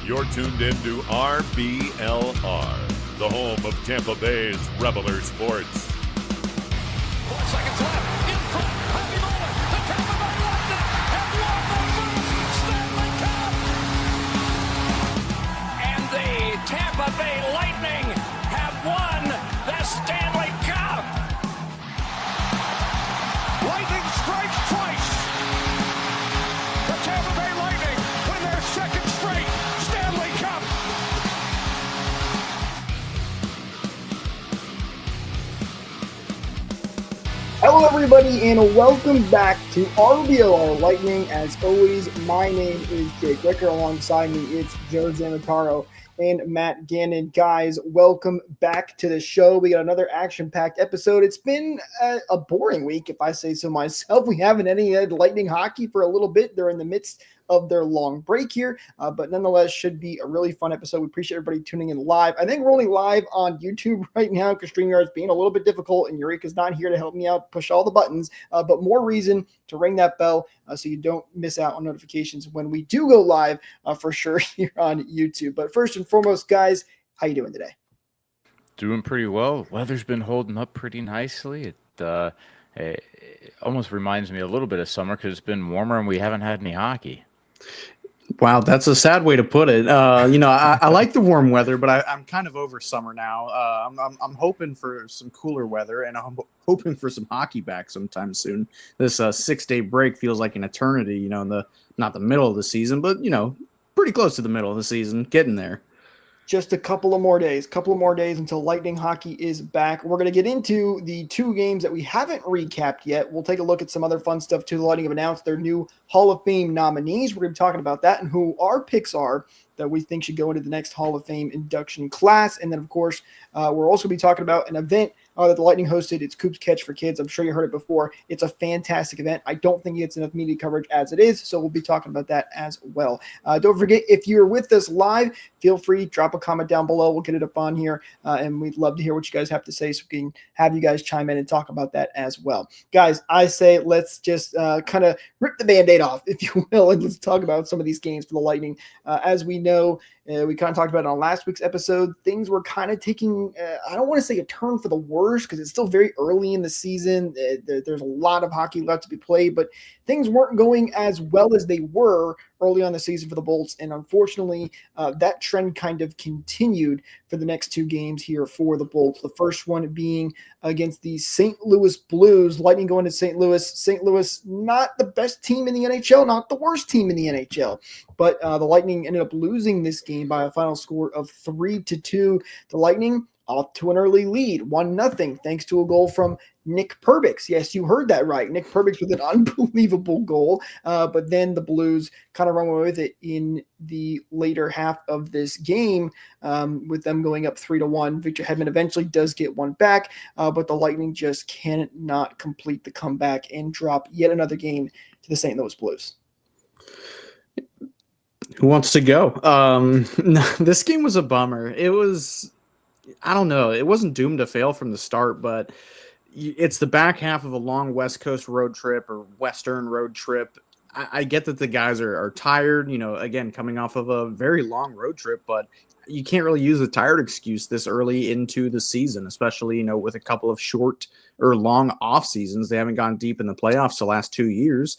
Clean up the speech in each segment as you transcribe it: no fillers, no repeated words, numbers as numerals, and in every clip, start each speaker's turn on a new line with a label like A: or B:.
A: You're tuned in to RBLR, the home of Tampa Bay's Reveler Sports.
B: 4 seconds left. In front. Happy moment. The Tampa Bay Lightning have won the first Stanley Cup. And the Tampa Bay Lightning have won the Stanley Cup. Lightning strikes twice. The Tampa Bay Lightning win their second straight Stanley Cup.
C: Hello, everybody, and welcome back to RBLR Lightning. As always, my name is Jake Ricker. Alongside me, it's Joe Zamataro and Matt Gannon. Guys, welcome back to the show. We got another action-packed episode. It's been a boring week, if I say so myself. We haven't had Lightning hockey for a little bit. They're in the midst of their long break here, but nonetheless should be a really fun episode. We appreciate everybody tuning in live. I think we're only live on YouTube right now because StreamYard's being a little bit difficult and Eureka's not here to help me out push all the buttons, but more reason to ring that bell so you don't miss out on notifications when we do go live for sure here on YouTube. But first and foremost, guys, how you doing today?
D: Doing pretty well. Weather's been holding up pretty nicely. It almost reminds me a little bit of summer because it's been warmer and we haven't had any hockey.
E: Wow, that's a sad way to put it. I like the warm weather, but I'm kind of over summer now. I'm hoping for some cooler weather, and I'm hoping for some hockey back sometime soon. This 6-day break feels like an eternity, not the middle of the season, but, pretty close to the middle of the season, getting there.
C: Just a couple of more days until Lightning hockey is back. We're going to get into the two games that we haven't recapped yet. We'll take a look at some other fun stuff too. The Lightning have announced their new Hall of Fame nominees. We're going to be talking about that and who our picks are that we think should go into the next Hall of Fame induction class. And then, of course, we're also going to be talking about an event that the Lightning hosted. It's Coop's Catch for Kids. I'm sure you heard it before. It's a fantastic event. I don't think it gets enough media coverage as it is, so we'll be talking about that as well. Don't forget, if you're with us live, feel free, drop a comment down below. We'll get it up on here, and we'd love to hear what you guys have to say so we can have you guys chime in and talk about that as well. Guys, I say let's just kind of rip the Band-Aid off, if you will, and let's talk about some of these games for the Lightning. As we know, we kind of talked about it on last week's episode. Things were kind of taking, I don't want to say a turn for the worse because it's still very early in the season. There's a lot of hockey left to be played, but things weren't going as well as they were early on the season for the Bolts. And unfortunately, that trend kind of continued for the next two games here for the Bolts. The first one being against the St. Louis Blues. Lightning going to St. Louis. St. Louis, not the best team in the NHL, not the worst team in the NHL. But the Lightning ended up losing this game by a final score of 3-2. The Lightning off to an early lead, 1-0, thanks to a goal from Nick Perbix. Yes, you heard that right. Nick Perbix with an unbelievable goal. But then the Blues kind of run away with it in the later half of this game with them going up 3-1. Victor Hedman eventually does get one back, but the Lightning just cannot complete the comeback and drop yet another game to the St. Louis Blues.
E: Who wants to go? This game was a bummer. It was, I don't know, it wasn't doomed to fail from the start, but it's the back half of a long West Coast road trip or Western road trip. I get that the guys are tired, again, coming off of a very long road trip, but you can't really use the tired excuse this early into the season, especially, with a couple of short or long off seasons. They haven't gone deep in the playoffs the last 2 years.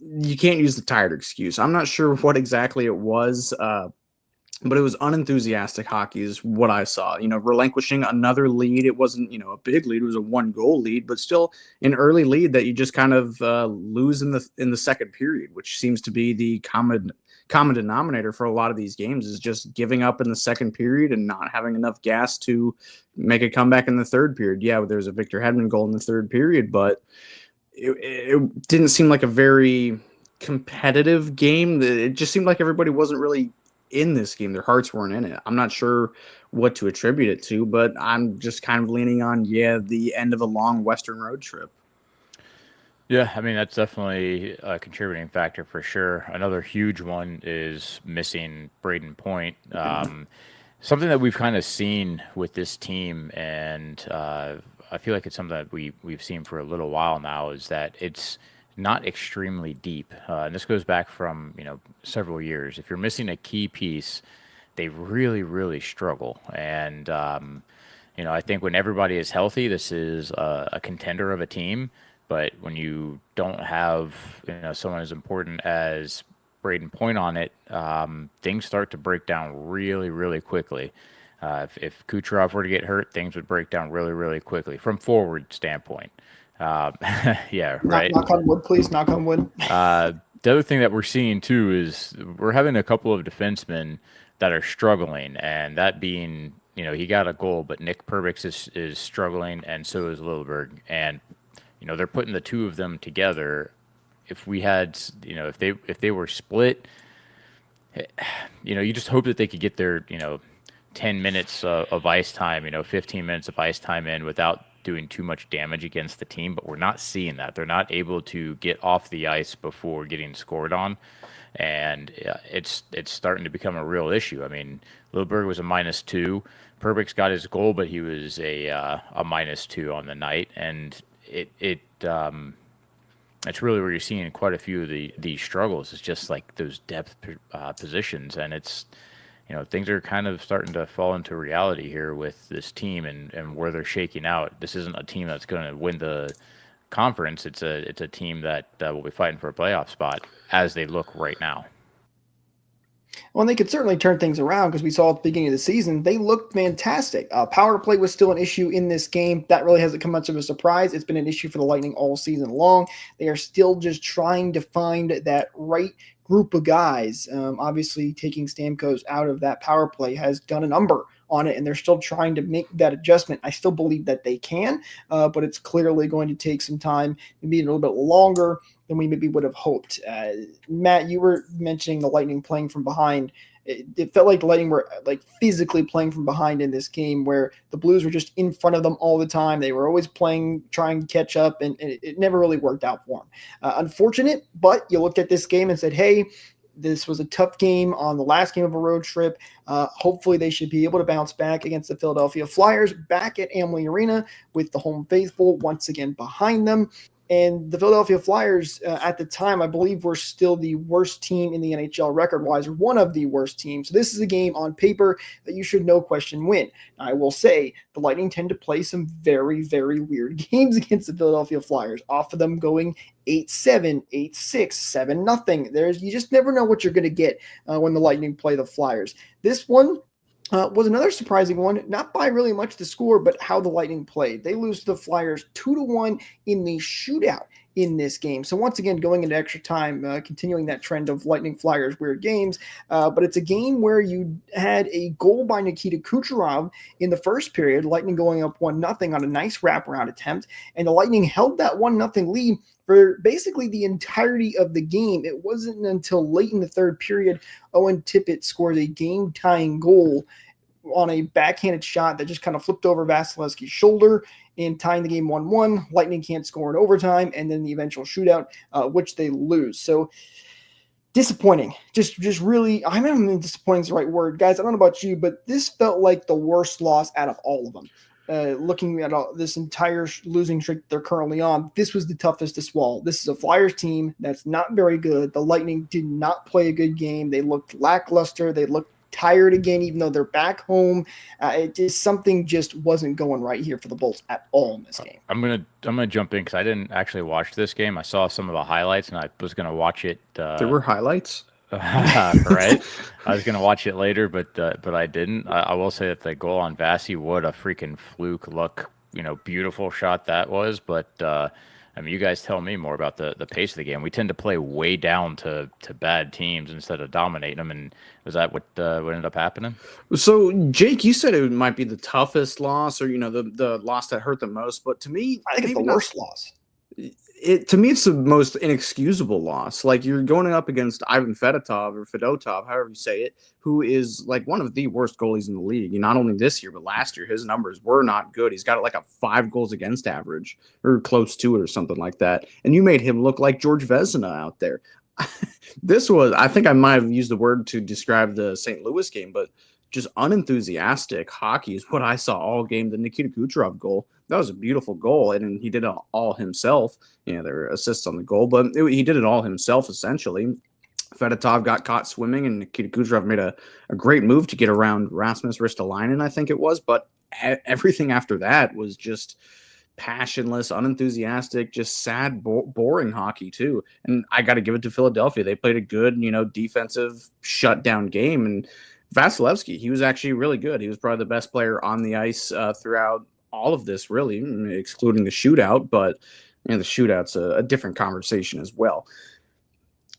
E: You can't use the tired excuse. I'm not sure what exactly it was, but it was unenthusiastic hockey is what I saw. Relinquishing another lead. It wasn't, a big lead. It was a 1-goal lead, but still an early lead that you just kind of lose in the second period, which seems to be the common denominator for a lot of these games is just giving up in the second period and not having enough gas to make a comeback in the third period. Yeah, there's a Victor Hedman goal in the third period, but it didn't seem like a very competitive game. It just seemed like everybody wasn't really in this game. Their hearts weren't in it. I'm not sure what to attribute it to, but I'm just kind of leaning on, the end of a long Western road trip.
D: Yeah, I mean, that's definitely a contributing factor for sure. Another huge one is missing Braden Point. Something that we've kind of seen with this team, and I feel like it's something that we've seen for a little while now, is that it's not extremely deep. And this goes back from, several years. If you're missing a key piece, they really, really struggle. And, I think when everybody is healthy, this is a contender of a team. But when you don't have, someone as important as Braden Point on it, things start to break down really, really quickly. If Kucherov were to get hurt, things would break down really, really quickly from forward standpoint. Yeah, right.
C: Knock on wood, please. Knock on wood.
D: The other thing that we're seeing too is we're having a couple of defensemen that are struggling, and that being, he got a goal, but Nick Perbix is struggling, and so is Lilleberg, and they're putting the two of them together. If we had, if they were split, you just hope that they could get their 10 minutes of ice time, 15 minutes of ice time in without doing too much damage against the team, but we're not seeing that. They're not able to get off the ice before getting scored on, and it's starting to become a real issue. I mean, Lilleberg was a -2. Perbix got his goal, but he was a -2 on the night, and it's really where you're seeing quite a few of these struggles. It's just like those depth positions, and it's things are kind of starting to fall into reality here with this team and where they're shaking out. This isn't a team that's going to win the conference. It's a team that will be fighting for a playoff spot as they look right now.
C: Well, and they could certainly turn things around because we saw at the beginning of the season, they looked fantastic. Power play was still an issue in this game. That really hasn't come much of a surprise. It's been an issue for the Lightning all season long. They are still just trying to find that right group of guys. Obviously, taking Stamkos out of that power play has done a number on it, and they're still trying to make that adjustment. I still believe that they can, but it's clearly going to take some time, maybe a little bit longer than we maybe would have hoped. Matt, you were mentioning the Lightning playing from behind. It felt like the Lightning were like physically playing from behind in this game, where the Blues were just in front of them all the time. They were always playing, trying to catch up, and it never really worked out for them. Unfortunate, but you looked at this game and said, hey, this was a tough game on the last game of a road trip. Hopefully they should be able to bounce back against the Philadelphia Flyers back at Amalie Arena with the home faithful once again behind them. And the Philadelphia Flyers at the time, I believe, were still the worst team in the NHL record-wise, or one of the worst teams. So this is a game on paper that you should no question win. I will say the Lightning tend to play some very, very weird games against the Philadelphia Flyers, off of them going 8-7, 8-6, 7-0. You just never know what you're going to get when the Lightning play the Flyers. This one was another surprising one, not by really much the score, but how the Lightning played. They lose to the Flyers 2-1 in the shootout in this game. So once again, going into extra time, continuing that trend of Lightning Flyers weird games. But it's a game where you had a goal by Nikita Kucherov in the first period, Lightning going up 1-0 on a nice wraparound attempt, and the Lightning held that 1-0 lead for basically the entirety of the game. It wasn't until late in the third period, Owen Tippett scores a game-tying goal on a backhanded shot that just kind of flipped over Vasilevsky's shoulder and tying the game 1-1. Lightning can't score in overtime, and then the eventual shootout, which they lose. So disappointing. Just really, I don't know if disappointing is the right word. Guys, I don't know about you, but this felt like the worst loss out of all of them. Looking at this entire losing streak they're currently on, this was the toughest to swallow. This is a Flyers team that's not very good. The Lightning did not play a good game. They looked lackluster. They looked tired again, even though they're back home. Something just wasn't going right here for the Bolts at all in this game.
D: I'm gonna jump in because I didn't actually watch this game. I saw some of the highlights, and I was gonna watch it.
E: There were highlights.
D: Right. I was gonna watch it later, but I didn't. I will say that the goal on Vasi, what a freaking fluke look, beautiful shot that was. But I mean, you guys tell me more about the pace of the game. We tend to play way down to bad teams instead of dominating them, and was that what ended up happening?
E: So, Jake, you said it might be the toughest loss, or the loss that hurt the most. But to me,
C: I think it's the worst loss.
E: To me, it's the most inexcusable loss. Like, you're going up against Ivan Fedotov, or Fedotov, however you say it, who is like one of the worst goalies in the league. Not only this year, but last year, his numbers were not good. He's got like a 5 goals against average, or close to it, or something like that. And you made him look like George Vezina out there. This was, I think I might have used the word to describe the St. Louis game, but just unenthusiastic hockey is what I saw all game. The Nikita Kucherov goal, that was a beautiful goal, and he did it all himself. There were assists on the goal, but he did it all himself, essentially. Fedotov got caught swimming, and Nikita Kucherov made a great move to get around Rasmus Ristolainen, I think it was, but everything after that was just passionless, unenthusiastic, just sad, boring hockey too. And I got to give it to Philadelphia. They played a good, defensive shutdown game. And Vasilevsky, he was actually really good. He was probably the best player on the ice throughout all of this, really, excluding the shootout. But the shootout's a different conversation as well.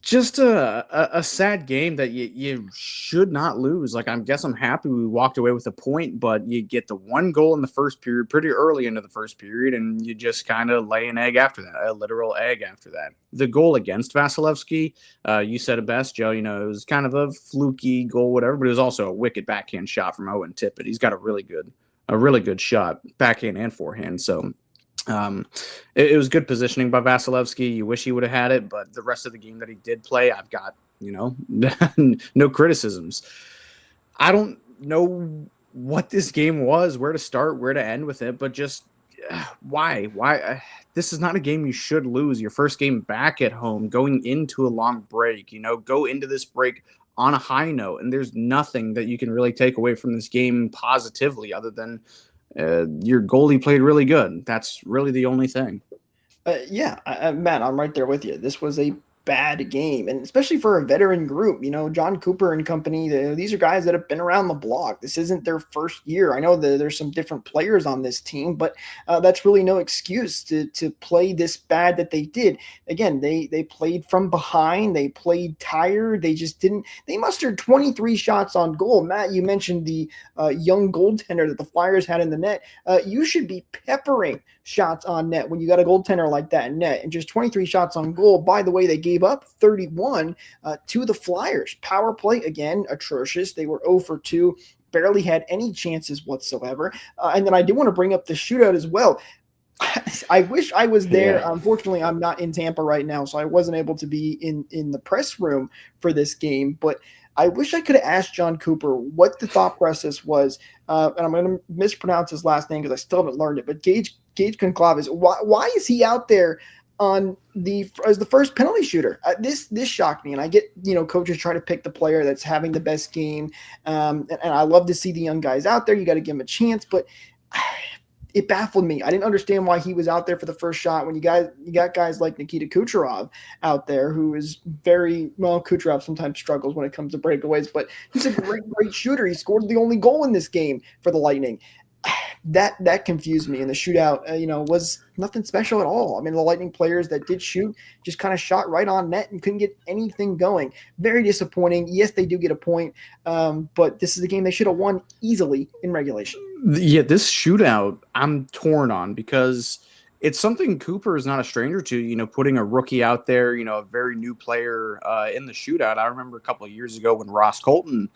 E: Just a sad game that you should not lose. Like, I guess I'm happy we walked away with a point, but you get the one goal in the first period pretty early into the first period, and you just kind of lay an egg after that, a literal egg after that. The goal against Vasilevsky, you said it best, Joe, it was kind of a fluky goal, whatever, but it was also a wicked backhand shot from Owen Tippett. He's got a really good shot, backhand and forehand, so... It was good positioning by Vasilevsky. You wish he would have had it, but the rest of the game that he did play, I've got, no criticisms. I don't know what this game was, where to start, where to end with it, but just why? This is not a game you should lose. Your first game back at home, going into a long break, go into this break on a high note, and there's nothing that you can really take away from this game positively other than your goalie played really good. That's really the only thing.
C: Matt, I'm right there with you. This was a bad game, and especially for a veteran group, John Cooper and company, these are guys that have been around the block. This isn't their first year. I know that there's some different players on this team, but that's really no excuse to play this bad that they did. Again, they played from behind. They played tired. They mustered 23 shots on goal. Matt, you mentioned the young goaltender that the Flyers had in the net. You should be peppering shots on net when you got a goaltender like that in net, and just 23 shots on goal. By the way, they gave up 31 to the Flyers. Power play, again, atrocious. They were 0 for 2, barely had any chances whatsoever. And then I do want to bring up the shootout as well. I wish I was there. Yeah. Unfortunately, I'm not in Tampa right now, so I wasn't able to be in the press room for this game, but I wish I could have asked John Cooper what the thought process was, and I'm going to mispronounce his last name because I still haven't learned it, but Gage Conclavis, why is he out there as the first penalty shooter? This shocked me, and I get, coaches try to pick the player that's having the best game, and I love to see the young guys out there. You got to give them a chance, but it baffled me. I didn't understand why he was out there for the first shot when you got guys like Nikita Kucherov out there, who is Kucherov sometimes struggles when it comes to breakaways, but he's a great shooter. He scored the only goal in this game for the Lightning. That confused me, and the shootout, was nothing special at all. I mean, the Lightning players that did shoot just kind of shot right on net and couldn't get anything going. Very disappointing. Yes, they do get a point, but this is a game they should have won easily in regulation.
E: Yeah, this shootout I'm torn on because it's something Cooper is not a stranger to, putting a rookie out there, a very new player in the shootout. I remember a couple of years ago when Ross Colton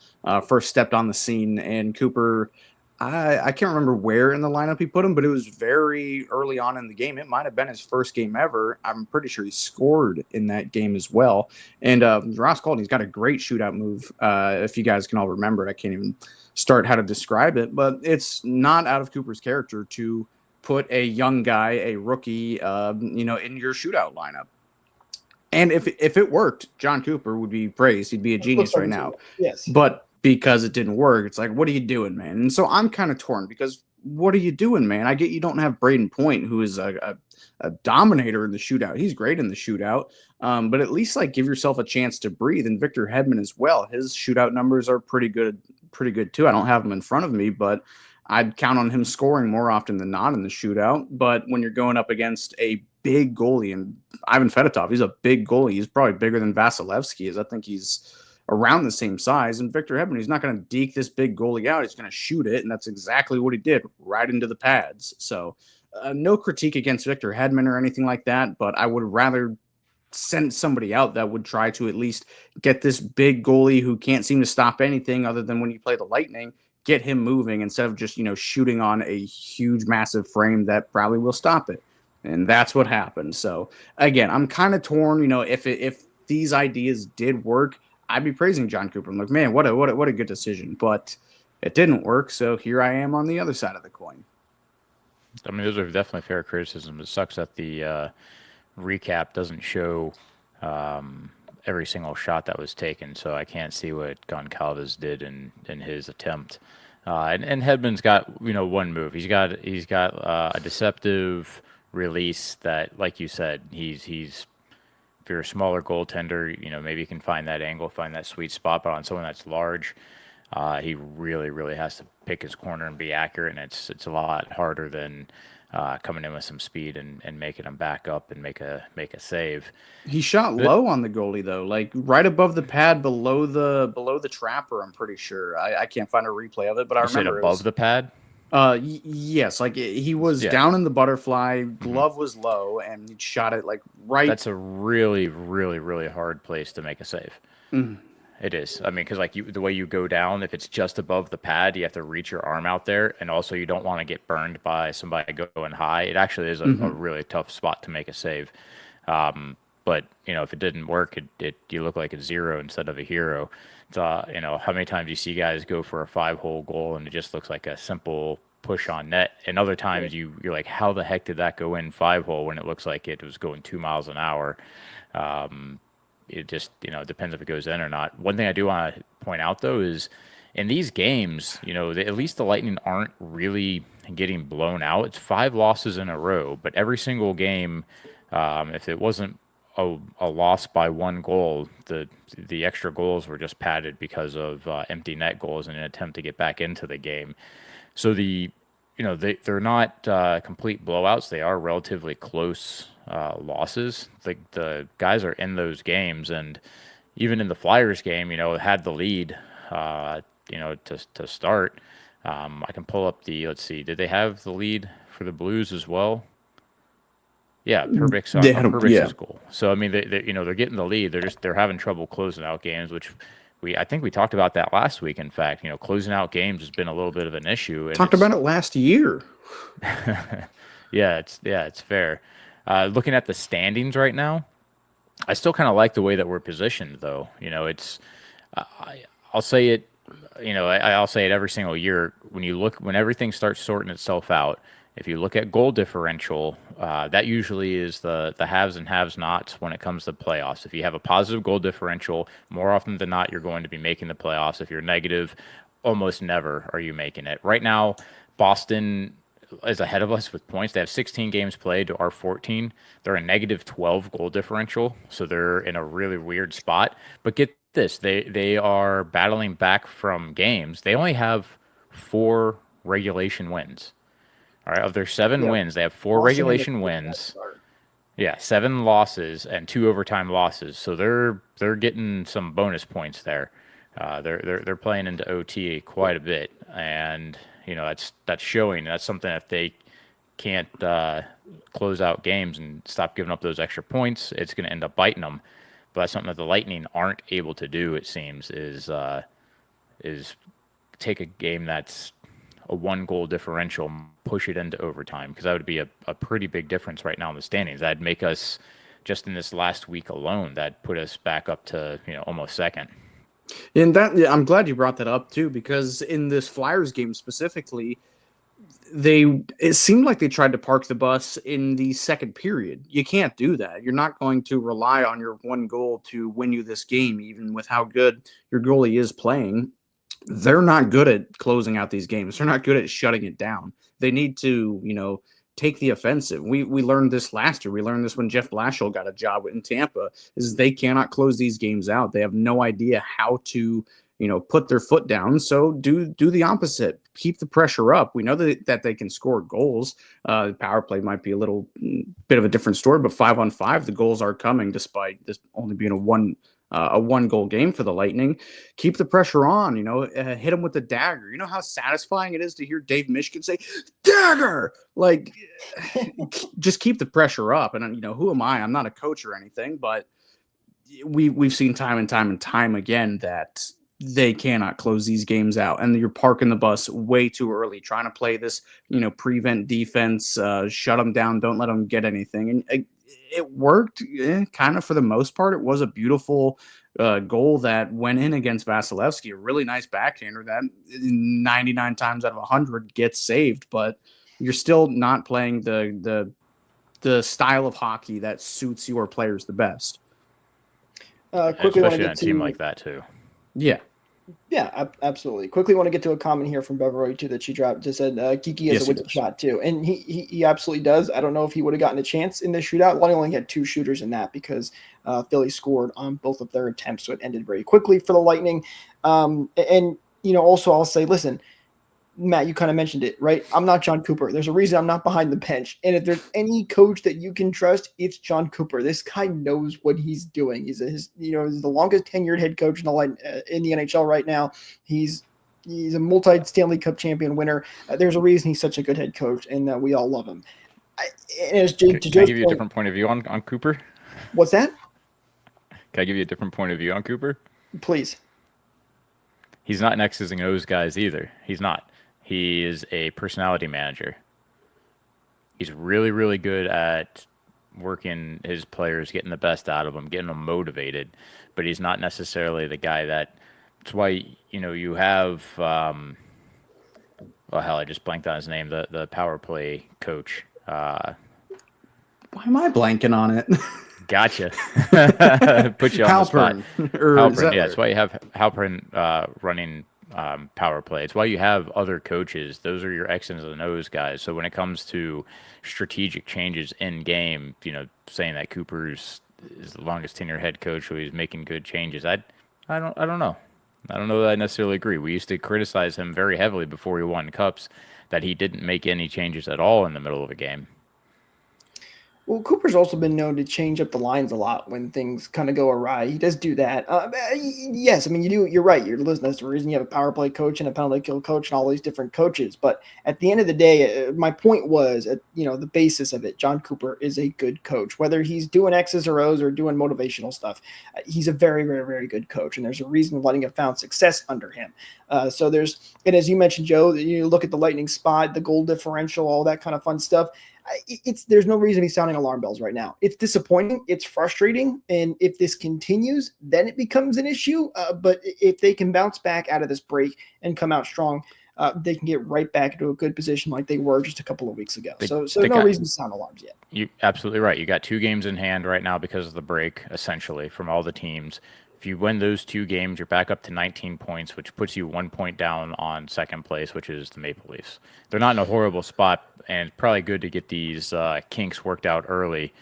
E: first stepped on the scene, and Cooper – I can't remember where in the lineup he put him, but it was very early on in the game. It might have been his first game ever. I'm pretty sure he scored in that game as well. And Ross Colton, he's got a great shootout move. If you guys can all remember it, I can't even start how to describe it, but it's not out of Cooper's character to put a young guy, a rookie, in your shootout lineup. And if it worked, John Cooper would be praised. He'd be a genius right now.
C: Yes.
E: But because it didn't work, it's like, what are you doing, man? And so I'm kind of torn because what are you doing, man? I get you don't have Braden Point, who is a dominator in the shootout. He's great in the shootout, but at least give yourself a chance to breathe. And Victor Hedman as well. His shootout numbers are pretty good too. I don't have them in front of me, but I'd count on him scoring more often than not in the shootout. But when you're going up against a big goalie, and Ivan Fedotov, he's a big goalie. He's probably bigger than Vasilevsky is. I think he's around the same size. And Victor Hedman, he's not going to deke this big goalie out. He's going to shoot it, and that's exactly what he did, right into the pads. So no critique against Victor Hedman or anything like that, but I would rather send somebody out that would try to at least get this big goalie who can't seem to stop anything other than when you play the Lightning, get him moving instead of just, shooting on a huge, massive frame that probably will stop it. And that's what happened. So again, I'm kind of torn, if these ideas did work, I'd be praising John Cooper. I'm like, man, what a good decision. But it didn't work, so here I am on the other side of the coin.
D: I mean, those are definitely fair criticisms. It sucks that the recap doesn't show every single shot that was taken, so I can't see what Goncalves did in his attempt. And Hedman's got one move. He's got a deceptive release that, like you said, he's if you're a smaller goaltender, maybe you can find that angle, find that sweet spot. But on someone that's large, he really has to pick his corner and be accurate, and it's a lot harder than coming in with some speed and making him back up and make a save.
E: He shot low on the goalie though, like right above the pad, below the trapper. I'm pretty sure. I can't find a replay of it, but I remember
D: above the pad.
E: Yes, like he was down in the butterfly. Glove was low, and he shot it like right.
D: That's a really hard place to make a save.
E: Mm.
D: It is. I mean, because the way you go down, if it's just above the pad, you have to reach your arm out there, and also you don't want to get burned by somebody going high. It actually is a really tough spot to make a save. But if it didn't work, you look like a zero instead of a hero. It's, how many times you see guys go for a 5-hole goal and it just looks like a simple push on net, and other times you're like, how the heck did that go in 5-hole when it looks like it was going 2 miles an hour? It just, it depends if it goes in or not. One thing I do want to point out, though, is in these games, at least the Lightning aren't really getting blown out. It's 5 losses in a row, but every single game, if it wasn't a loss by 1 goal, the extra goals were just padded because of empty net goals in an attempt to get back into the game. So they're not complete blowouts. They are relatively close losses. The guys are in those games, and even in the Flyers game, had the lead, to start. I can pull up let's see, did they have the lead for the Blues as well? Yeah, Perbix's goal. So I mean, they're getting the lead. They're having trouble closing out games, which I think we talked about that last week. In fact, closing out games has been a little bit of an issue. And
E: talked about it last year.
D: Yeah, it's fair. Looking at the standings right now, I still kind of like the way that we're positioned, though. It's I'll say it. I'll say it every single year. When everything starts sorting itself out, if you look at goal differential, that usually is the haves and have-nots when it comes to playoffs. If you have a positive goal differential, more often than not, you're going to be making the playoffs. If you're negative, almost never are you making it. Right now, Boston is ahead of us with points. They have 16 games played to our 14. They're a negative 12 goal differential, so they're in a really weird spot. But get this, they are battling back from games. They only have 4 regulation wins. All right, of their 7 wins, they have 4 regulation wins. Yeah, 7 losses and 2 overtime losses. So they're getting some bonus points there. They're playing into OT quite a bit, and that's showing. That's something that they can't close out games and stop giving up those extra points, it's going to end up biting them. But that's something that the Lightning aren't able to do. It seems is take a game that's a 1-goal differential, push it into overtime, because that would be a pretty big difference right now in the standings. That'd make us, just in this last week alone, that'd put us back up to almost second.
E: And I'm glad you brought that up too, because in this Flyers game specifically, it seemed like they tried to park the bus in the second period. You can't do that. You're not going to rely on your 1 goal to win you this game, even with how good your goalie is playing. They're not good at closing out these games. They're not good at shutting it down. They need to, take the offensive. We learned this last year. We learned this when Jeff Blashill got a job in Tampa, is they cannot close these games out. They have no idea how to, put their foot down. So do the opposite. Keep the pressure up. We know that they can score goals. The power play might be a little bit of a different story, but 5-on-5, the goals are coming despite this only being a 1-goal game for the Lightning. Keep the pressure on, hit them with the dagger. You know how satisfying it is to hear Dave Mishkin say dagger, like just keep the pressure up. And who am I? I'm not a coach or anything, but we've seen time and time again that they cannot close these games out, and you're parking the bus way too early, trying to play this, prevent defense, shut them down, don't let them get anything. And it worked kind of for the most part. It was a beautiful goal that went in against Vasilevsky, a really nice backhander that 99 times out of 100 gets saved, but you're still not playing the style of hockey that suits your players the best.
C: Quickly want to
D: Especially
C: get
D: on a team
C: to
D: like that too.
E: Yeah.
C: Yeah, absolutely. Quickly want to get to a comment here from Beverly too that she dropped. Just said Kiki has
E: Yes,
C: a wicked shot too, and he absolutely does. I don't know if he would have gotten a chance in this shootout. Lonnie only had 2 shooters in that because Philly scored on both of their attempts, so it ended very quickly for the Lightning. And also I'll say, listen, Matt, you kind of mentioned it, right? I'm not John Cooper. There's a reason I'm not behind the bench. And if there's any coach that you can trust, it's John Cooper. This guy knows what he's doing. He's he's the longest tenured head coach in the NHL right now. He's a multi-Stanley Cup champion winner. There's a reason he's such a good head coach, and we all love him.
D: Can I give you a different point of view on Cooper?
C: What's that?
D: Can I give you a different point of view on Cooper?
C: Please.
D: He's not an X's and O's guys either. He's not. He is a personality manager. He's really, really good at working his players, getting the best out of them, getting them motivated. But he's not necessarily the guy that. That's why you have. Well, hell, I just blanked on his name. The power play coach.
E: Why am I blanking on it?
D: Gotcha. Put you on the spot. Halpern. Yeah, that's why you have Halpern running. Power play. It's why you have other coaches. Those are your X's and O's guys. So when it comes to strategic changes in game, saying that Cooper's is the longest tenure head coach, so he's making good changes. I don't know. I don't know that I necessarily agree. We used to criticize him very heavily before he won cups that he didn't make any changes at all in the middle of a game.
C: Well, Cooper's also been known to change up the lines a lot when things kind of go awry. He does do that. Yes, I mean, you're right. That's the reason you have a power play coach and a penalty kill coach and all these different coaches. But at the end of the day, my point was, the basis of it, John Cooper is a good coach. Whether he's doing X's or O's or doing motivational stuff, he's a very, very, very good coach. And there's a reason the Lightning have found success under him. And as you mentioned, Joe, you look at the Lightning spot, the goal differential, all that kind of fun stuff. There's no reason to be sounding alarm bells right now. It's disappointing. It's frustrating. And if this continues, then it becomes an issue. But if they can bounce back out of this break and come out strong, they can get right back into a good position like they were just a couple of weeks ago. So no reason to sound alarms yet.
D: You're absolutely right. You got 2 games in hand right now because of the break, essentially, from all the teams. If you win those 2 games, you're back up to 19 points, which puts you 1 point down on second place, which is the Maple Leafs. They're not in a horrible spot, and it's probably good to get these kinks worked out early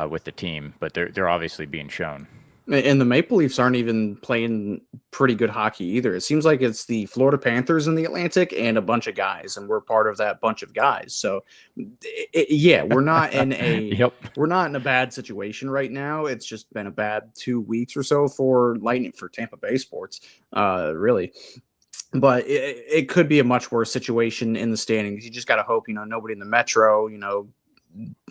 D: with the team, but they're obviously being shown.
E: And the Maple Leafs aren't even playing pretty good hockey either. It seems like it's the Florida Panthers in the Atlantic and a bunch of guys, and we're part of that bunch of guys. So, we're not in a we're not in a bad situation right now. It's just been a bad 2 weeks or so for Tampa Bay sports, really. But it could be a much worse situation in the standings. You just got to hope, nobody in the Metro,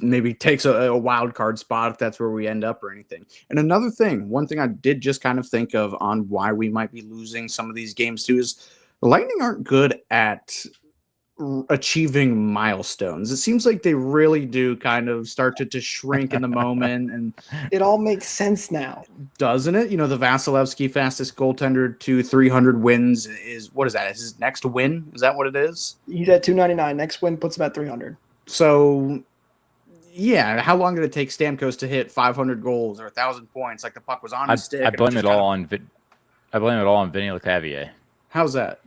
E: maybe takes a wild card spot if that's where we end up or anything. And one thing I did just kind of think of on why we might be losing some of these games too is the Lightning aren't good at achieving milestones. It seems like they really do kind of start to shrink in the moment, and
C: it all makes sense now,
E: doesn't it? The Vasilevsky fastest goaltender to 300 wins is, what is that? Is his next win? Is that what it is?
C: He's at 299. Next win puts him at 300.
E: So yeah, how long did it take Stamkos to hit 500 goals or 1,000 points? Like the puck was on his stick.
D: I blame it all on Vinny Lecavalier.
E: How's that?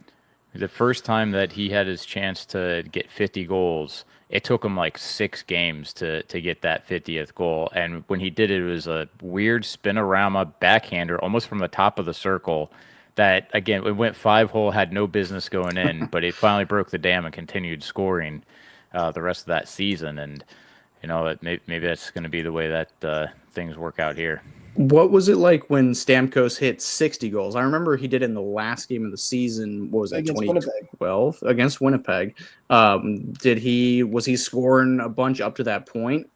D: The first time that he had his chance to get 50 goals, it took him like 6 games to get that 50th goal. And when he did it, it was a weird spinorama backhander, almost from the top of the circle. That again, it went 5-hole, had no business going in, but it finally broke the dam and continued scoring the rest of that season. And maybe that's going to be the way that things work out here.
E: What was it like when Stamkos hit 60 goals? I remember he did it in the last game of the season. What was that, 2012 against Winnipeg? Was he scoring a bunch up to that point?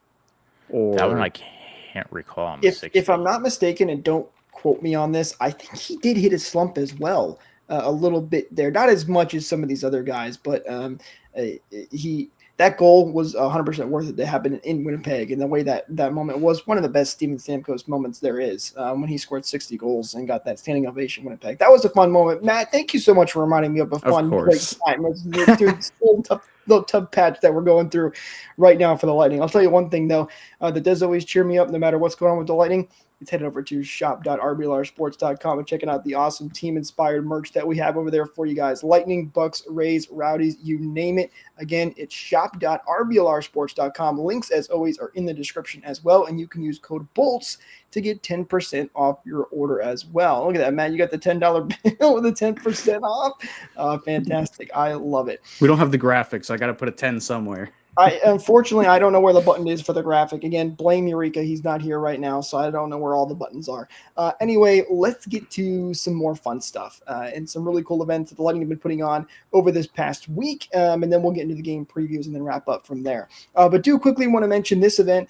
E: Or
D: that one I can't recall.
C: If I'm not mistaken, and don't quote me on this, I think he did hit a slump as well, a little bit there. Not as much as some of these other guys, but that goal was 100% worth it to happen in Winnipeg. And the way that moment was one of the best Steven Stamkos moments there is, when he scored 60 goals and got that standing ovation in Winnipeg. That was a fun moment. Matt, thank you so much for reminding me of a fun, great time. It's the tough patch that we're going through right now for the Lightning. I'll tell you one thing, though, that does always cheer me up no matter what's going on with the Lightning. It's headed over to shop.rblrsports.com and checking out the awesome team-inspired merch that we have over there for you guys. Lightning, Bucks, Rays, Rowdies, you name it. Again, it's shop.rblrsports.com. Links, as always, are in the description as well, and you can use code BOLTS to get 10% off your order as well. Look at that, man. You got the $10 bill with the 10% off. Fantastic. I love it.
E: We don't have the graphics. I got to put a 10 somewhere.
C: Unfortunately, I don't know where the button is for the graphic. Again, blame Eureka. He's not here right now, so I don't know where all the buttons are. Anyway, let's get to some more fun stuff and some really cool events that the Lightning have been putting on over this past week, and then we'll get into the game previews and then wrap up from there. But do quickly want to mention this event.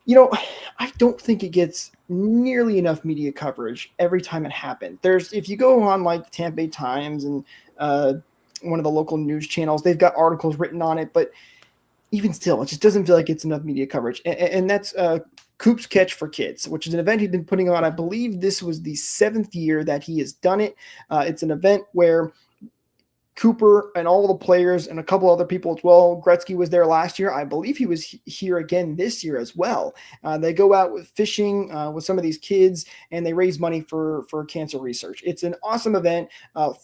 C: I don't think it gets nearly enough media coverage every time it happens. If you go on like the Tampa Bay Times and one of the local news channels, they've got articles written on it, but even still, it just doesn't feel like it's enough media coverage. And that's Coop's Catch for Kids, which is an event he's been putting on. I believe this was the 7th year that he has done it. It's an event where Cooper and all the players and a couple other people as well. Gretzky was there last year. I believe he was here again this year as well. They go out with fishing with some of these kids, and they raise money for cancer research. It's an awesome event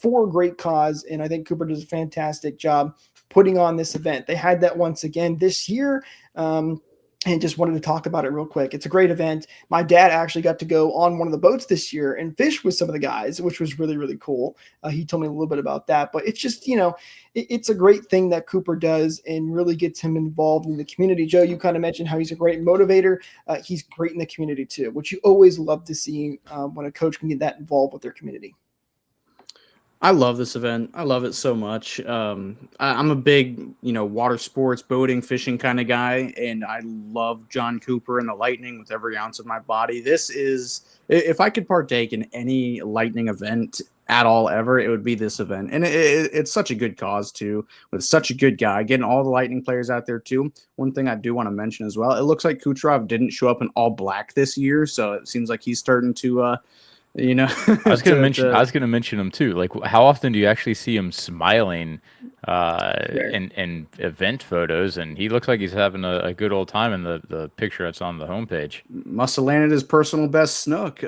C: for a great cause, and I think Cooper does a fantastic job putting on this event. They had that once again this year, and just wanted to talk about it real quick. It's a great event. My dad actually got to go on one of the boats this year and fish with some of the guys, which was really, really cool. He told me a little bit about that, but it's just, it's a great thing that Cooper does and really gets him involved in the community. Joe, you kind of mentioned how he's a great motivator. He's great in the community too, which you always love to see when a coach can get that involved with their community.
E: I love this event. I love it so much. I'm a big, water sports, boating, fishing kind of guy, and I love John Cooper and the Lightning with every ounce of my body. This is, if I could partake in any Lightning event at all ever, it would be this event. And it's such a good cause, too, with such a good guy. Getting all the Lightning players out there, too. One thing I do want to mention as well, it looks like Kucherov didn't show up in all black this year, so it seems like he's starting to
D: I was going to mention him too. Like, how often do you actually see him smiling in event photos? And he looks like he's having a good old time in the picture that's on the homepage.
E: Must have landed his personal best snook.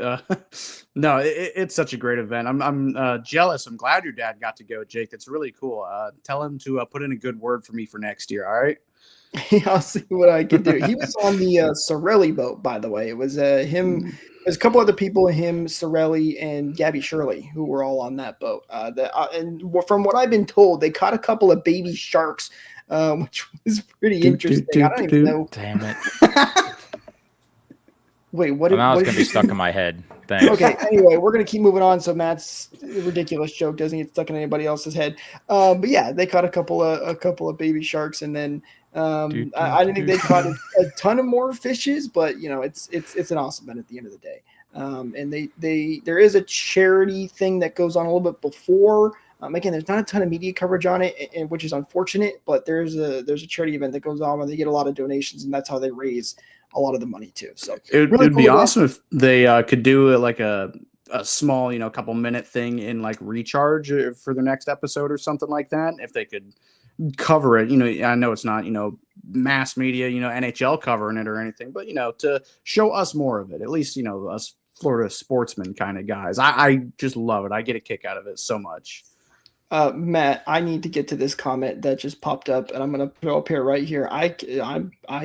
E: No, it's such a great event. I'm jealous. I'm glad your dad got to go, Jake. That's really cool. Tell him to put in a good word for me for next year. All right.
C: I'll see what I can do. He was on the Sorelli boat, by the way. It was him. There's a couple other people, him, Sorelli, and Gabby Shirley, who were all on that boat. And from what I've been told, they caught a couple of baby sharks, which was pretty interesting. I don't even know.
D: Damn it.
C: Wait, what?
D: Now it's going to be stuck in my head. Thanks.
C: Okay, anyway, we're going to keep moving on so Matt's ridiculous joke doesn't get stuck in anybody else's head. But yeah, they caught a couple of baby sharks, and then I didn't think they caught a ton of more fishes, but it's an awesome event at the end of the day. And there is a charity thing that goes on a little bit before. Again, there's not a ton of media coverage on it, which is unfortunate, but there's a charity event that goes on where they get a lot of donations, and that's how they raise a lot of the money too. So
E: it would be awesome if they could do like a small, couple minute thing in like recharge for the next episode or something like that. If they could cover it, I know it's not, mass media, NHL covering it or anything, but to show us more of it, at least, us Florida sportsmen kind of guys. I just love it. I get a kick out of it so much.
C: Matt, I need to get to this comment that just popped up, and I'm going to throw up here right here. I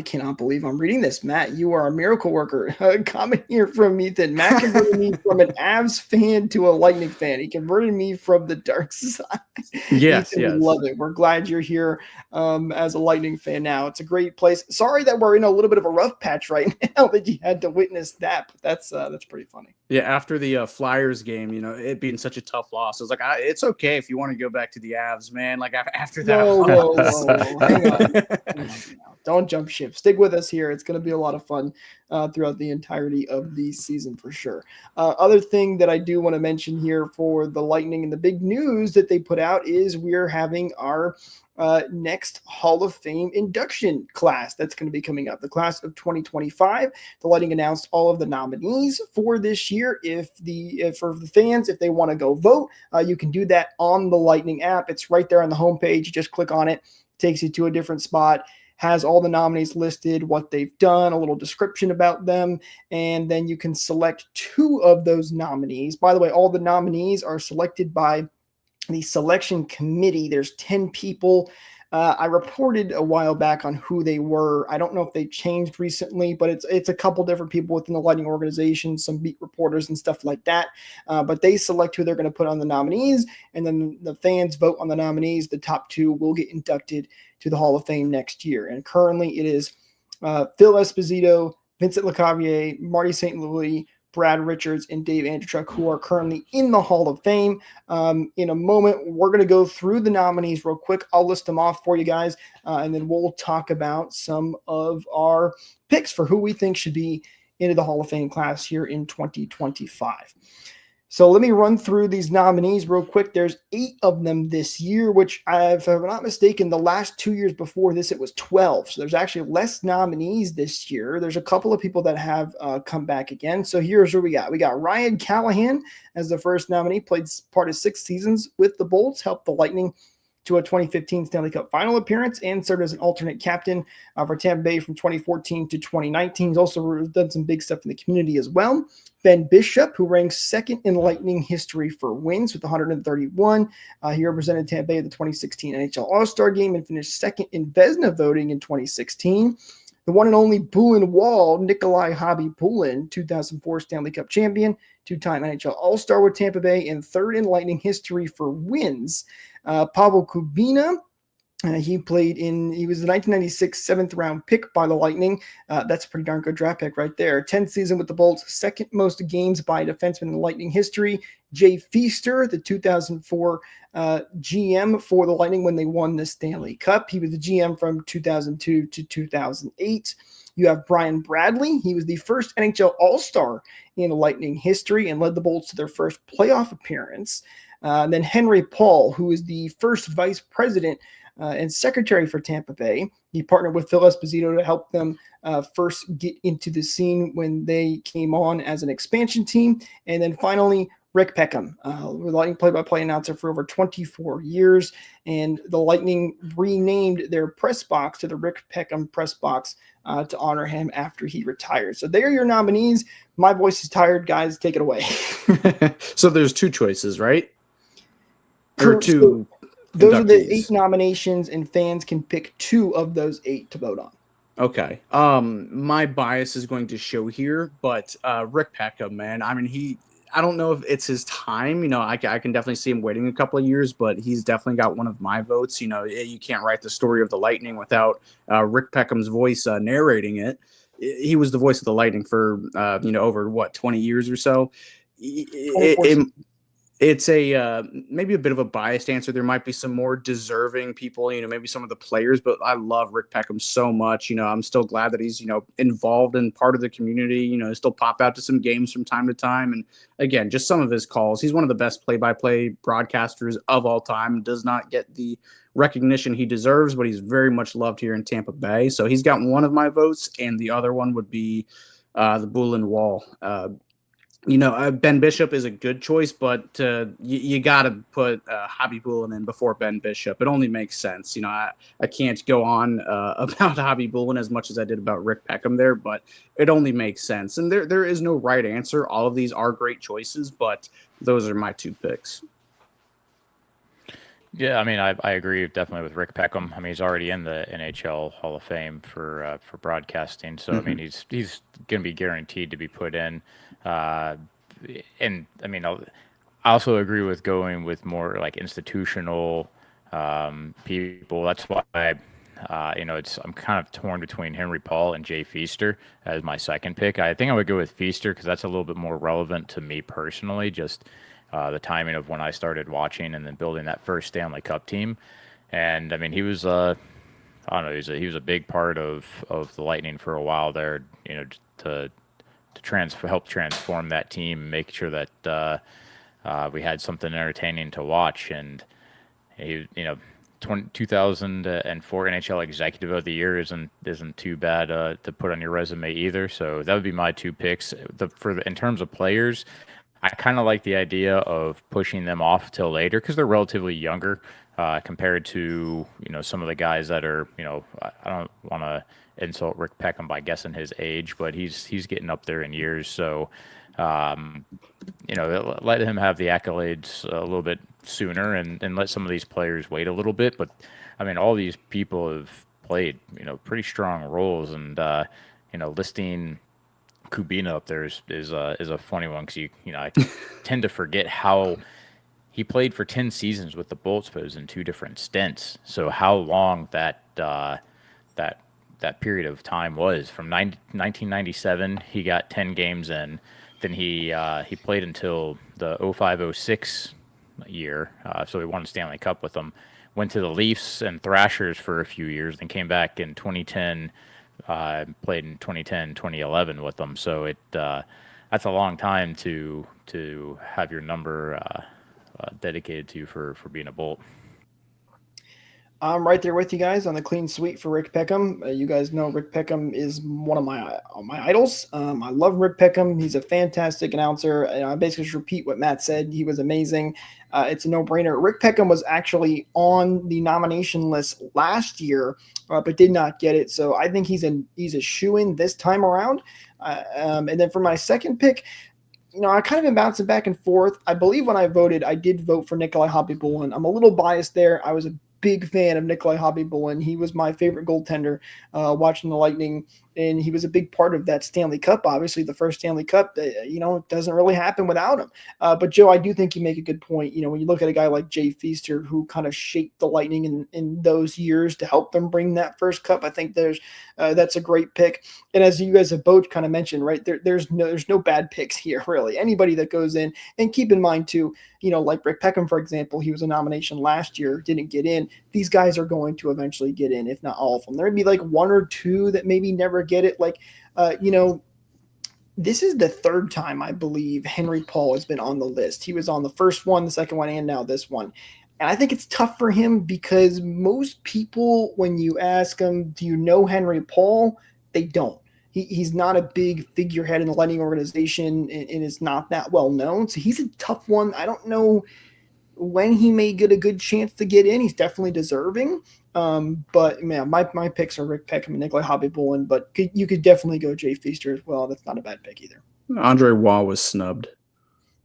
C: cannot believe I'm reading this. Matt, you are a miracle worker. A comment here from Ethan. Matt converted me from an Avs fan to a Lightning fan. He converted me from the dark side.
E: Yes,
C: Ethan,
E: yes.
C: we love it. We're glad you're here as a Lightning fan now. It's a great place. Sorry that we're in a little bit of a rough patch right now that you had to witness that, but that's pretty funny.
E: Yeah, after the Flyers game, it being such a tough loss, I was like, it's okay if you want to go back to the Avs, man. Like after that,
C: whoa. Hang on. Don't jump ship. Stick with us here. It's going to be a lot of fun throughout the entirety of the season for sure. Other thing that I do want to mention here for the Lightning and the big news that they put out is we're having our next Hall of Fame induction class that's going to be coming up, the class of 2025. The Lightning announced all of the nominees for this year. For the fans, if they want to go vote, you can do that on the Lightning app. It's right there on the homepage. You just click on it, takes you to a different spot, has all the nominees listed, what they've done, a little description about them, and then you can select 2 of those nominees. By the way, all the nominees are selected by the selection committee. There's 10 people. I reported a while back on who they were. I don't know if they changed recently, but it's a couple different people within the Lightning organization, some beat reporters and stuff like that. But they select who they're going to put on the nominees, and then the fans vote on the nominees. The top 2 will get inducted to the Hall of Fame next year. And currently it is Phil Esposito, Vincent Lecavalier, Marty St. Louis, Brad Richards, and Dave Andrechuk, who are currently in the Hall of Fame. In a moment, we're going to go through the nominees real quick. I'll list them off for you guys, and then we'll talk about some of our picks for who we think should be into the Hall of Fame class here in 2025. So let me run through these nominees real quick. There's 8 of them this year, which, if I'm not mistaken, the last 2 years before this, it was 12. So there's actually less nominees this year. There's a couple of people that have come back again. So here's what we got. We got Ryan Callahan as the first nominee, played part of 6 seasons with the Bolts, helped the Lightning to a 2015 Stanley Cup final appearance, and served as an alternate captain for Tampa Bay from 2014 to 2019. He's also done some big stuff in the community as well. Ben Bishop, who ranks second in Lightning history for wins with 131. He represented Tampa Bay at the 2016 NHL All-Star Game and finished second in Vezina voting in 2016. The one and only Bulin Wall, Nikolai Hobby Bulin, 2004 Stanley Cup champion, 2-time NHL All-Star with Tampa Bay, and third in Lightning history for wins. Pavel Kubina, he was the 1996 7th round pick by the Lightning. That's a pretty darn good draft pick right there. 10th season with the Bolts, second most games by a defenseman in Lightning history. Jay Feaster, the 2004 GM for the Lightning when they won the Stanley Cup. He was the GM from 2002 to 2008. You have Brian Bradley. He was the first NHL All-Star in Lightning history and led the Bolts to their first playoff appearance. And then Henry Paul, who is the first vice president and secretary for Tampa Bay. He partnered with Phil Esposito to help them first get into the scene when they came on as an expansion team. And then finally, Rick Peckham, Lightning play-by-play announcer for over 24 years. And the Lightning renamed their press box to the Rick Peckham press box to honor him after he retired. So there are your nominees. My voice is tired, guys. Take it away.
E: So there's 2 choices, right?
C: Or
E: 2
C: those
E: inductees.
C: are the 8 nominations, and fans can pick 2 of those 8 to vote on.
E: Okay. My bias is going to show here, but Rick Peckham, man, I mean, I don't know if it's his time. You know, I can definitely see him waiting a couple of years, but he's definitely got one of my votes. You know, you can't write the story of the Lightning without Rick Peckham's voice narrating it. He was the voice of the Lightning for, over 20 years or so. It's maybe a bit of a biased answer. There might be some more deserving people, maybe some of the players, but I love Rick Peckham so much. I'm still glad that he's, involved in part of the community, still pop out to some games from time to time. And again, just some of his calls. He's one of the best play-by-play broadcasters of all time, does not get the recognition he deserves, but he's very much loved here in Tampa Bay. So he's got one of my votes, and the other one would be the Bulin Wall. Ben Bishop is a good choice, but you got to put Hobby Bulin in before Ben Bishop. It only makes sense. I can't go on about Hobby Bulin as much as I did about Rick Peckham there, but it only makes sense. And there is no right answer. All of these are great choices, but those are my 2 picks.
D: Yeah, I mean, I agree definitely with Rick Peckham. I mean, he's already in the NHL Hall of Fame for broadcasting, so I mean, he's going to be guaranteed to be put in. And I mean, I also agree with going with more like institutional people. That's why I'm kind of torn between Henry Paul and Jay Feaster as my second pick. I think I would go with Feaster because that's a little bit more relevant to me personally. Just the timing of when I started watching and then building that first Stanley Cup team. And I mean, he was I don't know, he was a big part of the Lightning for a while there, to help transform that team, make sure that we had something entertaining to watch. And he, 2004 NHL Executive of the Year isn't too bad to put on your resume either. So that would be my two picks. In terms of players, I kind of like the idea of pushing them off till later because they're relatively younger compared to some of the guys that are I don't want to insult Rick Peckham by guessing his age, but he's getting up there in years. So let him have the accolades a little bit sooner and let some of these players wait a little bit. But I mean, all these people have played pretty strong roles, and listing Kubina up there is a funny one because I tend to forget how he played for 10 seasons with the Bolts, but it was in two different stints. So how long that period of time was from 1997, he got 10 games in. Then he played until the 05-06 year, so he won the Stanley Cup with them. Went to the Leafs and Thrashers for a few years, then came back in 2010. Played in 2010, 2011 with them. So that's a long time to have your number dedicated to for being a Bolt.
C: I'm right there with you guys on the clean sweep for Rick Peckham. You guys know Rick Peckham is one of my idols. I love Rick Peckham. He's a fantastic announcer. And I basically just repeat what Matt said. He was amazing. It's a no-brainer. Rick Peckham was actually on the nomination list last year, but did not get it. So I think he's a shoo-in this time around. And then for my second pick, I kind of been bouncing back and forth. I believe when I voted, I did vote for Nikolai Hobbs-Bulin. I'm a little biased there. I was a big fan of Nikolai Hobbs-Bulin. He was my favorite goaltender watching the Lightning, and he was a big part of that Stanley Cup. Obviously, the first Stanley Cup, it doesn't really happen without him. But, Joe, I do think you make a good point. When you look at a guy like Jay Feaster, who kind of shaped the Lightning in those years to help them bring that first cup, I think that's a great pick. And as you guys have both kind of mentioned, right, there's no bad picks here, really. Anybody that goes in, and keep in mind, too, like Rick Peckham, for example, he was a nomination last year, didn't get in. These guys are going to eventually get in, if not all of them. There would be like one or two that maybe never get it. Like, this is the third time, I believe, Henry Paul has been on the list. He was on the first one, the second one, and now this one. And I think it's tough for him because most people, when you ask them, do you know Henry Paul? They don't. He's not a big figurehead in the Lightning organization and is not that well known. So he's a tough one. I don't know when he may get a good chance to get in. He's definitely deserving. But man, my picks are Rick Peckham and Nikolai Hobbs-Bulin, but you could definitely go Jay Feaster as well. That's not a bad pick either.
E: Andre Waugh was snubbed.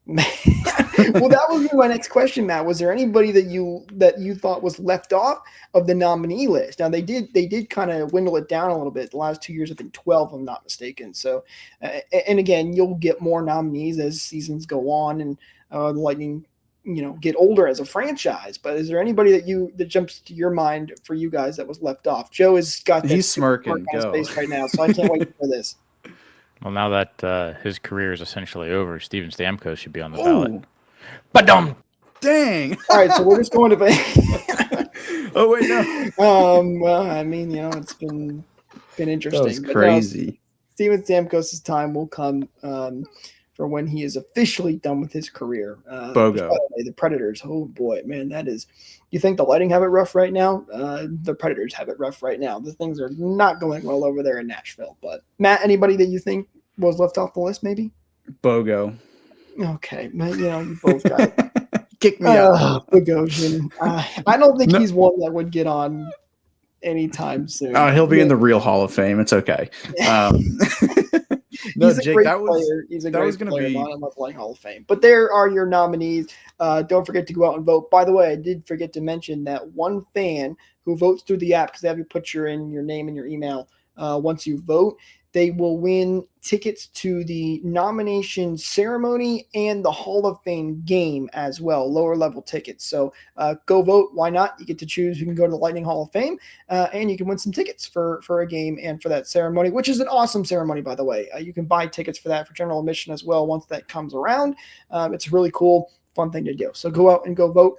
C: Well, that was my next question, Matt. Was there anybody that you thought was left off of the nominee list? Now they did kind of dwindle it down a little bit. The last 2 years, I think 12, if I'm not mistaken. So, and again, you'll get more nominees as seasons go on, and the Lightning, get older as a franchise. But is there anybody that jumps to your mind for you guys that was left off? Joe has got
E: he's smirking
C: on his face right now, so I can't wait for this.
D: Well, now that his career is essentially over, Steven Stamkos should be on the ballot. Ba-dum!
E: Dang!
C: All right, so we're just going to
E: Oh, wait, no.
C: Well, I mean, it's been interesting.
E: That was crazy.
C: Steven Stamkos' time will come for when he is officially done with his career.
E: Bogo.
C: The Predators, oh boy, man, that is – you think the Lightning have it rough right now? The Predators have it rough right now. The things are not going well over there in Nashville. But, Matt, anybody that you think was left off the list maybe?
E: Bogo.
C: Okay, you both got it.
E: Kick me out.
C: Bogosian. I don't think he's one that would get on anytime soon.
E: He'll be in the real Hall of Fame. It's okay. No,
C: he's a
E: Jake,
C: great
E: that was
C: player. He's a
E: that
C: great
E: was going to
C: player,
E: be
C: not a Lightning Hall of Fame. But there are your nominees. Don't forget to go out and vote. By the way, I did forget to mention that one fan who votes through the app, because they have you put your name and your email once you vote, they will win tickets to the nomination ceremony and the Hall of Fame game as well, lower level tickets. So go vote. Why not? You get to choose. You can go to the Lightning Hall of Fame and you can win some tickets for a game and for that ceremony, which is an awesome ceremony, by the way. You can buy tickets for that for general admission as well once that comes around. It's a really cool, fun thing to do. So go out and go vote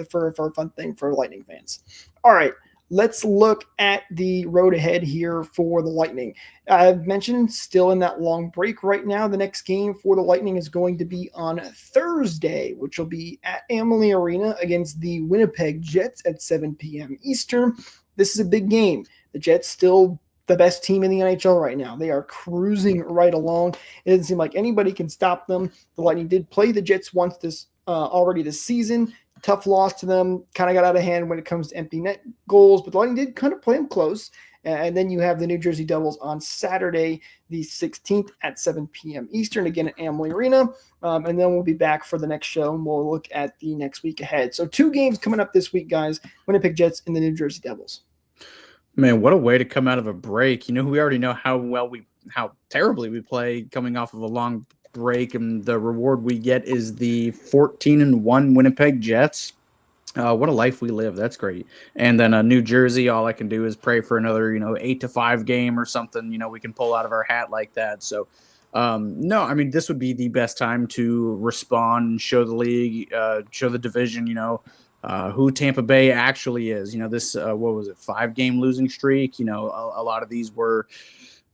C: for a fun thing for Lightning fans. All right. let's look at the road ahead here for the Lightning. I've mentioned still in that long break right now. The next game for the Lightning is going to be on Thursday, which will be at Amalie Arena against the Winnipeg Jets at 7 p.m. Eastern. This is a big game. The Jets still the best team in the NHL right now. They are cruising right along. It doesn't seem like anybody can stop them. The Lightning did play the Jets once already this season. Tough loss to them. Kind of got out of hand when it comes to empty net goals, but the Lightning did kind of play them close. And then you have the New Jersey Devils on Saturday, the 16th at 7 p.m. Eastern, again at Amalie Arena. And then we'll be back for the next show, and we'll look at the next week ahead. So 2 games coming up this week, guys. Winnipeg Jets and the New Jersey Devils.
E: Man, what a way to come out of a break. We already know how terribly we play coming off of a long break, and the reward we get is the 14-1 Winnipeg Jets. What a life we live. That's great. And then New Jersey, all I can do is pray for another, 8-5 game or something, we can pull out of our hat like that. So, no, I mean, this would be the best time to respond, show the league, show the division, who Tampa Bay actually is. This, 5-game losing streak, a lot of these were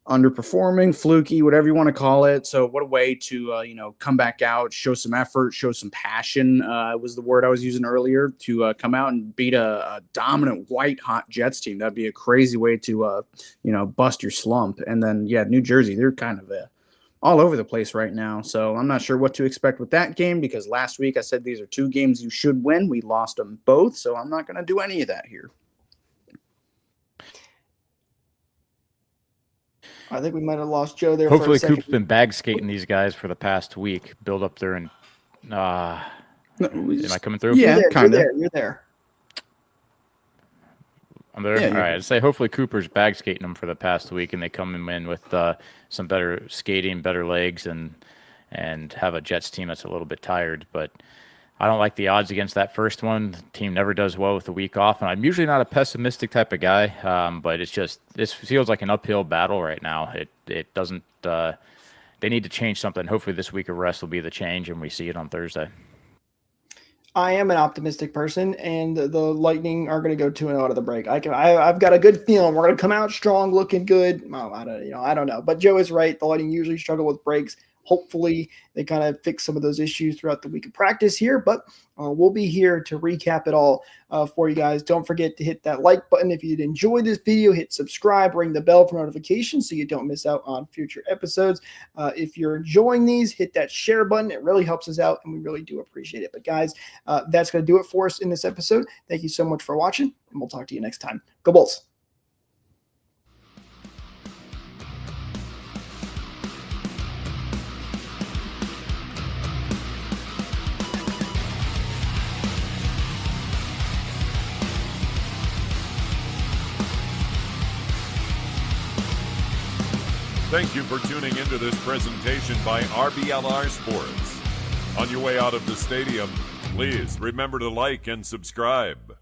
E: underperforming, fluky, whatever you want to call it. So what a way to, come back out, show some effort, show some passion, was the word I was using earlier, to come out and beat a dominant white-hot Jets team. That'd be a crazy way to, bust your slump. And then, New Jersey, they're kind of all over the place right now. So I'm not sure what to expect with that game, because last week I said these are 2 games you should win. We lost them both, so I'm not going to do any of that here.
C: I think we might have lost Joe there.
D: Hopefully,
C: for a second.
D: Coop's been bag skating these guys for the past week. Build up there and. Am I coming through?
E: Yeah, kind of.
C: You're there.
D: I'm there. All right. I'd say hopefully Cooper's bag skating them for the past week, and they come in with some better skating, better legs, and have a Jets team that's a little bit tired. But I don't like the odds against that first one. The team never does well with the week off, and I'm usually not a pessimistic type of guy. But it's just, this feels like an uphill battle right now. It doesn't. They need to change something. Hopefully, this week of rest will be the change, and we see it on Thursday.
C: I am an optimistic person, and the Lightning are going to go 2-0 out of the break. I've got a good feeling we're going to come out strong, looking good. Well, I don't know, but Joe is right. The Lightning usually struggle with breaks. Hopefully, they kind of fix some of those issues throughout the week of practice here, but we'll be here to recap it all for you guys. Don't forget to hit that like button if you did enjoy this video. Hit subscribe, ring the bell for notifications so you don't miss out on future episodes. If you're enjoying these, hit that share button. It really helps us out, and we really do appreciate it. But guys, that's going to do it for us in this episode. Thank you so much for watching, and we'll talk to you next time. Go Bulls!
A: Thank you for tuning into this presentation by RBLR Sports. On your way out of the stadium, please remember to like and subscribe.